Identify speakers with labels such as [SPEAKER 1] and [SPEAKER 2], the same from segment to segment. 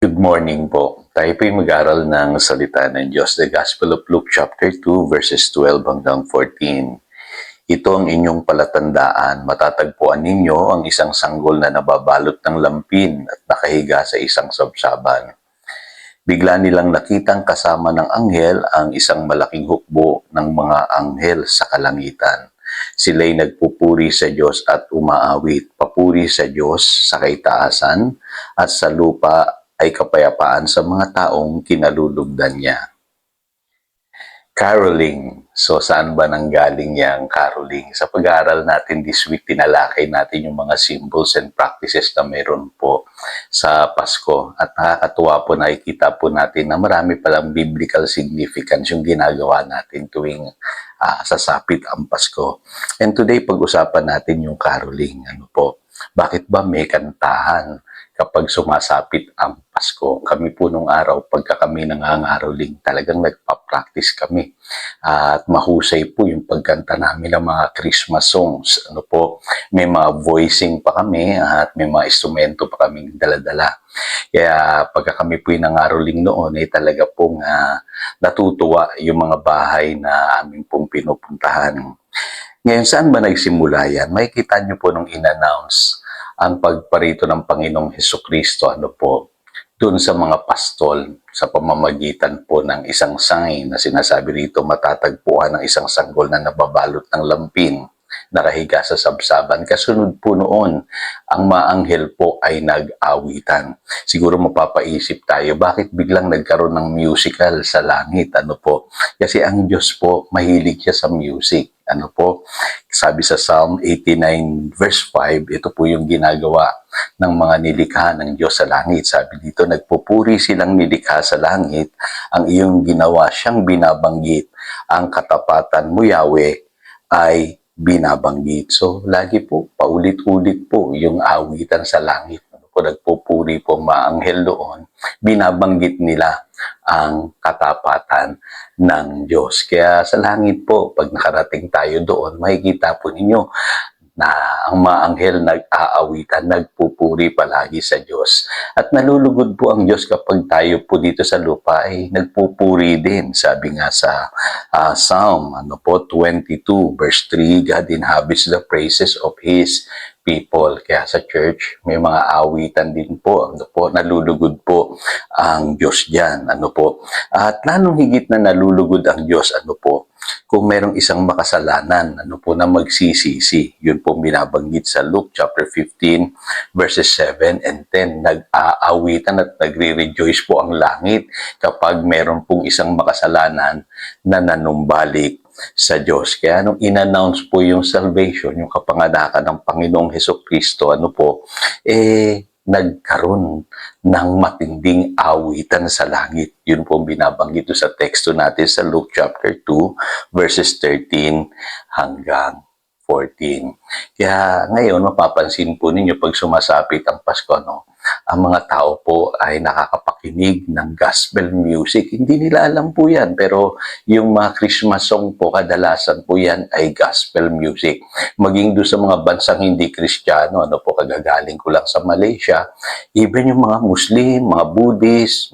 [SPEAKER 1] Good morning po. Tayo po'y mag-aral ng salita ng Diyos, the Gospel of Luke chapter 2 verses 12 hanggang 14. Ito ang inyong palatandaan. Matatagpuan ninyo ang isang sanggol na nababalot ng lampin at nakahiga sa isang sabsaban. Bigla nilang nakitang kasama ng anghel ang isang malaking hukbo ng mga anghel sa kalangitan. Sila'y nagpupuri sa Diyos at umaawit. Papuri sa Diyos sa kaitaasan at sa lupa ay kapayapaan sa mga taong kinalulugdan niya. Caroling. So, saan ba nanggaling yang caroling? Sa pag-aaral natin this week, tinalakay natin yung mga symbols and practices na mayroon po sa Pasko. At nakakatuwa po, nakikita po natin na marami palang biblical significance yung ginagawa natin tuwing sasapit ang Pasko. And today, pag-usapan natin yung caroling. Bakit ba may kantahan kapag sumasapit ang Pasko? Kami po nung araw, pagka kami nangangaroling, talagang nagpa-practice kami. At mahusay po yung pagkanta namin ng mga Christmas songs. May mga voicing pa kami at may mga instrumento pa kaming dala-dala. Kaya pagka kami po yung nangaroling noon, talaga pong natutuwa yung mga bahay na aming pong pinupuntahan. Ngayon, saan ba nagsimula yan? Makikita nyo po nung in-announce ang pagparito ng Panginoong Hesukristo, doon sa mga pastol sa pamamagitan po ng isang sign na sinasabi rito, matatagpuan ng isang sanggol na nababalot ng lampin, nakahiga sa sabsaban. Kasunod po noon, ang maanghel po ay nag-awitan. Siguro mapapaisip tayo, bakit biglang nagkaroon ng musical sa langit? Kasi ang Diyos po, mahilig siya sa music. Sabi sa Psalm 89 verse 5, ito po yung ginagawa ng mga nilikha ng Diyos sa langit. Sabi dito, nagpupuri silang nilikha sa langit, ang iyong ginawa siyang binabanggit, ang katapatan mo, Yahweh, ay binabanggit. So, lagi po, paulit-ulit po yung awitan sa langit. Nagpupuri po maanghel doon, binabanggit nila ang katapatan ng Diyos. Kaya sa langit po, pag nakarating tayo doon, makikita po ninyo na ang maanghel nag-aawitan, nagpupuri palagi sa Diyos. At nalulugod po ang Diyos kapag tayo po dito sa lupa ay nagpupuri din. Sabi nga sa Psalm 22 verse 3, God inhabits the praises of His people. Kaya sa church, may mga awitan din po. Nalulugod po ang Diyos dyan. At lalong higit na nalulugod ang Diyos, kung merong isang makasalanan, na magsisisi. Yun po binabanggit sa Luke chapter 15 verses 7 and 10. Nag-aawitan at nagre-rejoice po ang langit kapag meron pong isang makasalanan na nanumbalik sa Diyos. Kaya nung in-announce po yung salvation, yung kapanganakan ng Panginoong Hesukristo, nagkaroon ng matinding awitan sa langit. Yun po binabanggit sa teksto natin sa Luke chapter 2 verses 13 hanggang 14. Kaya ngayon, mapapansin po ninyo pag sumasapit ang Pasko, ang mga tao po ay nakakapakinig ng gospel music. Hindi nila alam po yan, pero yung mga Christmas song po, kadalasan po yan ay gospel music. Maging doon sa mga bansang hindi Kristiyano, kagagaling ko lang sa Malaysia, even yung mga Muslim, mga Buddhist,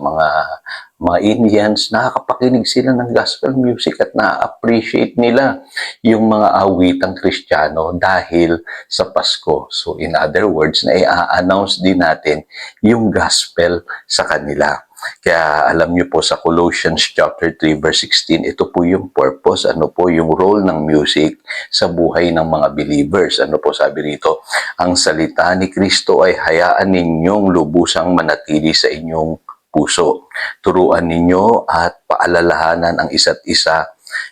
[SPEAKER 1] mga Indians, nakakapakinig sila ng gospel music at na-appreciate nila yung mga awitang Kristiyano dahil sa Pasko. So in other words, na i-announce din natin yung gospel sa kanila. Kaya alam niyo po sa Colossians chapter 3 verse 16, ito po yung purpose, yung role ng music sa buhay ng mga believers. Sabi rito, ang salita ni Kristo ay hayaan ninyong lubusang manatili sa inyong puso. Turuan ninyo at paalalahanan ang isa't isa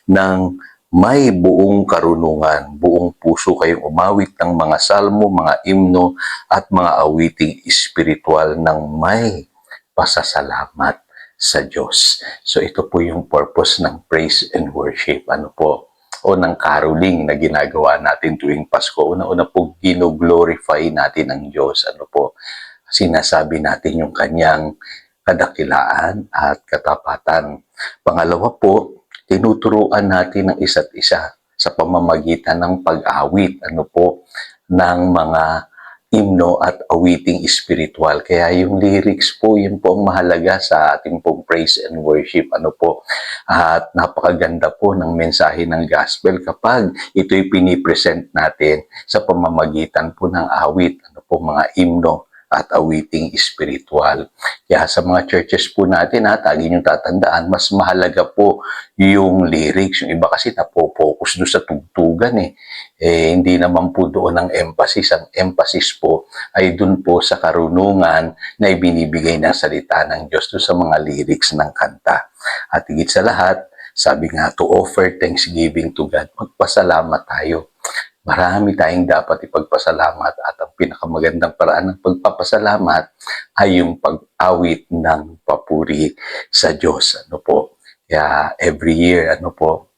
[SPEAKER 1] ng may buong karunungan, buong puso kayong umawit ng mga salmo, mga imno, at mga awiting espiritual ng may pasasalamat sa Diyos. So ito po yung purpose ng praise and worship. O ng caroling na ginagawa natin tuwing Pasko. Una-una po, gino-glorify natin ang Diyos. Sinasabi natin yung kanyang kadakilaan at katapatan. Pangalawa po, tinuturuan natin ang isa't isa sa pamamagitan ng pag-awit, ng mga himno at awiting espiritual. Kaya yung lyrics po, yun po ang mahalaga sa ating pong praise and worship. Ano po? At napakaganda po ng mensahe ng gospel kapag ito'y pinipresent natin sa pamamagitan po ng awit. Ano po, mga himno at awiting espiritual. Kaya sa mga churches po natin, lagi nyo tatandaan, mas mahalaga po yung lyrics. Yung iba kasi napopokus doon sa tugtugan hindi naman po doon ang emphasis. Ang emphasis po ay doon po sa karunungan na ibinibigay ng salita ng Diyos doon sa mga lyrics ng kanta. At higit sa lahat, sabi nga, to offer thanksgiving to God, magpasalamat tayo. Marami tayong dapat ipagpasalamat at ang pinakamagandang paraan ng pagpapasalamat ay yung pag-awit ng papuri sa Diyos. Ano po? Kaya every year,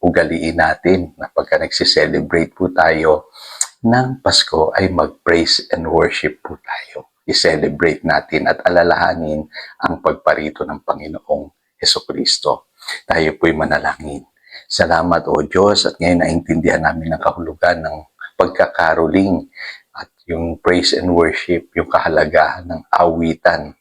[SPEAKER 1] ugaliin natin na pagka nagsiselebrate po tayo ng Pasko ay mag-praise and worship po tayo. I-celebrate natin at alalahanin ang pagparito ng Panginoong Hesukristo. Tayo po'y manalangin. Salamat o Diyos at ngayon naintindihan namin ang kahulugan ng pagkakaroling at yung praise and worship, yung kahalagahan ng awitan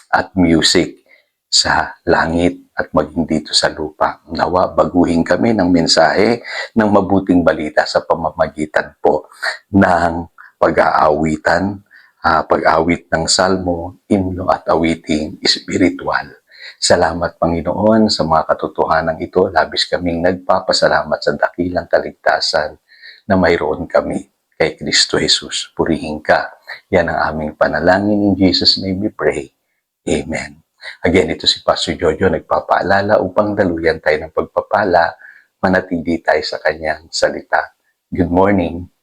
[SPEAKER 1] at music sa langit at maging dito sa lupa. Nawa, baguhin kami ng mensahe ng mabuting balita sa pamamagitan po ng pag-aawitan, pag-awit ng salmo, himno at awiting espiritual. Salamat Panginoon sa mga katotohanan ito. Labis kaming nagpapasalamat sa dakilang kaligtasan na mayroon kami kay Kristo Jesus. Purihin ka. Yan ang aming panalangin. In Jesus' name we pray. Amen. Again, ito si Pastor Jojo nagpapaalala upang daluyan tayo ng pagpapala, manatili tayo sa kanyang salita. Good morning.